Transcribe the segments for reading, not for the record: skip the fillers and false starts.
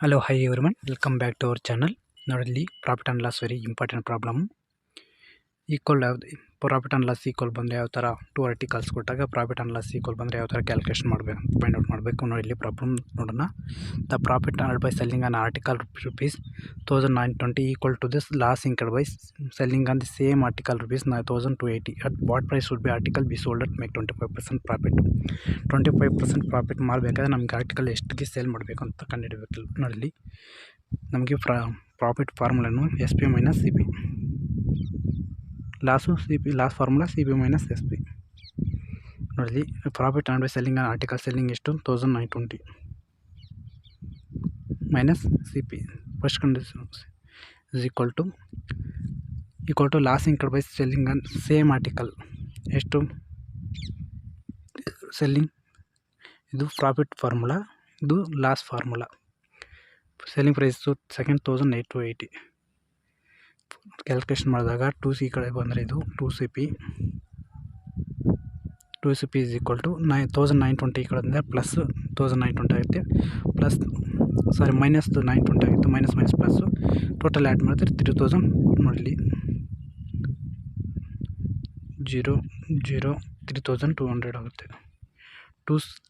Hello, hi everyone. Welcome back to our channel. ನೋಡಲಿ profit and loss very important problem. Equal profit and loss equal ಬಂದರೆ ಯಾವ ಥರ to articles ಕೊಟ್ಟಾಗ profit and loss equal ಬಂದರೆ ಯಾವ ಥರ calculation ಮಾಡಬೇಕು ಫೈಂಡ್ ಔಟ್ ಮಾಡಬೇಕು ನೋಡಿ. ಇಲ್ಲಿ ಪ್ರಾಬ್ಲಮ್ ನೋಡೋಣ. The profit earned by selling an article rupees 1920 equal to this loss incurred by selling on the same article rupees 1280 at what price would be article be sold at make 25% profit. 25% profit ಮಾಡಬೇಕಾದ್ರೆ ನಮಗೆ article ಎಷ್ಟಿಗೆ sale ಮಾಡಬೇಕು ಅಂತ ಕಂಡುಹಿಡಬೇಕು. ನೋಡಿ ನಮಗೆ profit ಫಾರ್ಮುಲಾನು S P minus C P, loss C P, loss formula C P minus S P. ನೋಡಿ profit on by selling article selling ಎಷ್ಟು 1920 minus C P first condition is equal to loss incurred by selling on same article ಎಷ್ಟು selling, ಇದು profit formula, ಇದು loss formula. Selling price second 1880 calculation ಮಾಡಿದಾಗ 2C ಕಡೆ ಬಂದರೆ ಇದು 2CP is equal to 1920 ಈ ಕಡೆ ಬಂದರೆ ಪ್ಲಸ್ 1920 ಆಗುತ್ತೆ, ಪ್ಲಸ್ ಮೈನಸ್ 920 ಆಗುತ್ತೆ, ಮೈನಸ್ ಪ್ಲಸ್ಸು ಟೋಟಲ್ ಆ್ಯಡ್ ಮಾಡಿದ್ರೆ 3000 ಮಾಡಲಿ 3200 ಆಗುತ್ತೆ.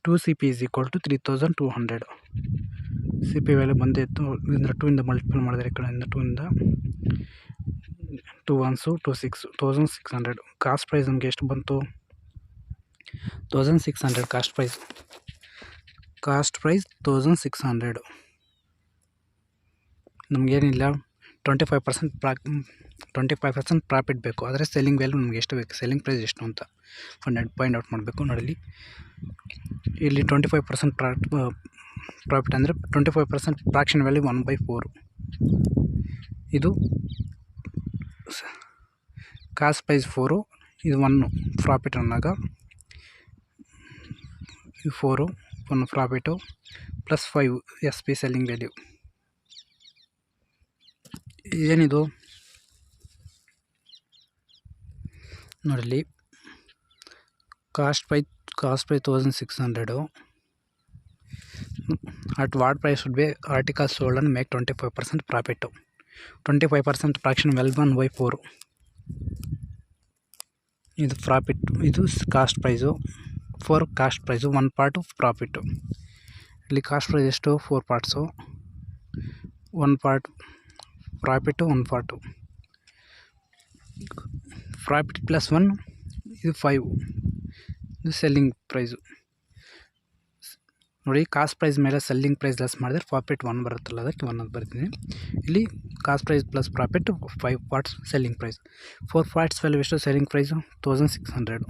2CP is equal to 3200. C P value ಬಂದೇ ಇತ್ತು, ಇದರಿಂದ 2 ಇಂದ ಮಲ್ಟಿಪಲ್ ಮಾಡಿದ್ರೆ ಈ ಕಡೆಯಿಂದ 2 ಇಂದ 2 1s 2 6 1600. ಕಾಸ್ಟ್ ಪ್ರೈಸ್ ನಮಗೆ ಎಷ್ಟು ಬಂತು 1600. Cost price 1600. ನಮಗೇನಿಲ್ಲ 25% ಪ್ರಾಫಿಟ್ ಬೇಕು, ಆದರೆ ಸೆಲ್ಲಿಂಗ್ ವ್ಯಾಲ್ಯೂ ನಮಗೆ ಎಷ್ಟು ಬೇಕು, ಸೆಲ್ಲಿಂಗ್ ಪ್ರೈಸ್ ಎಷ್ಟು ಅಂತ ಫೈಂಡ್ ಔಟ್ ಮಾಡಬೇಕು. ನೋಡಿ ಇಲ್ಲಿ 25% ಪ್ರಾಫಿಟ್ ಅಂದರೆ 25% ಫ್ರಾಕ್ಷನ್ ವ್ಯಾಲ್ಯೂ 1/4. ಇದು ಕಾಸ್ಟ್ ಪ್ರೈಸ್ 4, ಇದು 1 ಪ್ರಾಫಿಟ್ ಅನ್ನೋಗ 4 1 profit plus 5 S P selling value. ಏನಿದು ನೋಡಲಿ cost price 1600 at what price would be article sold and make 25% profit. 25% fraction value 1/4. ಇದು ಪ್ರಾಫಿಟ್, ಇದು cost price, 4 cost price, 1 part profit. ಇಲ್ಲಿ cost price ಎಷ್ಟು 4 parts, 1 part profit, 1 part profit plus 1 ಇದು 5, ಇದು selling price. ನೋಡಿ cost price ಮೇಲೆ selling price less ಮಾಡಿದ್ರೆ profit 1 ಬರುತ್ತಲ್ಲ, ಅದಕ್ಕೆ 1 ಅಂತ ಬರ್ತೀನಿ. ಇಲ್ಲಿ cost price plus profit 5 parts selling price. 4 parts value ಎಷ್ಟು ಸೆಲ್ಲಿಂಗ್ ಪ್ರೈಸು 1600.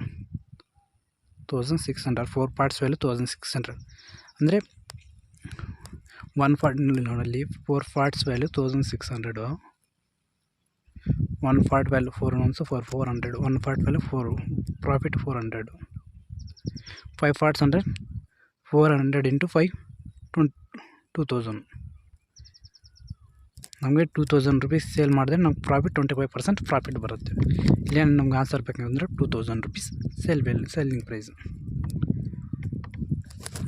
4 ಪಾರ್ಟ್ಸ್ ವ್ಯಾಲ್ಯೂ 1600 ಅಂದರೆ 1 ಪಾರ್ಟ್ ನೋಡಲ್ಲಿ 4 parts value 1600. 1 part value 4 1s 400. 1 part value 4 profit 400. 5 parts ಅಂದರೆ 400 ಇಂಟು 5 2000. ನಮಗೆ 2000 ರೂಪೀಸ್ ಸೇಲ್ ಮಾಡಿದ್ರೆ ನಮ್ಗೆ ಪ್ರಾಫಿಟ್ 25% ಪ್ರಾಫಿಟ್ ಬರುತ್ತೆ. ಇಲ್ಲೇನು ನಮ್ಗೆ ಆನ್ಸರ್ ಬೇಕಂದ್ರೆ 2000 ರೂಪೀಸ್ ಸೆಲ್ಲಿಂಗ್ ಪ್ರೈಸ್.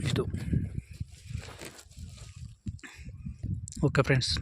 ಇಷ್ಟು ಓಕೆ ಫ್ರೆಂಡ್ಸ್.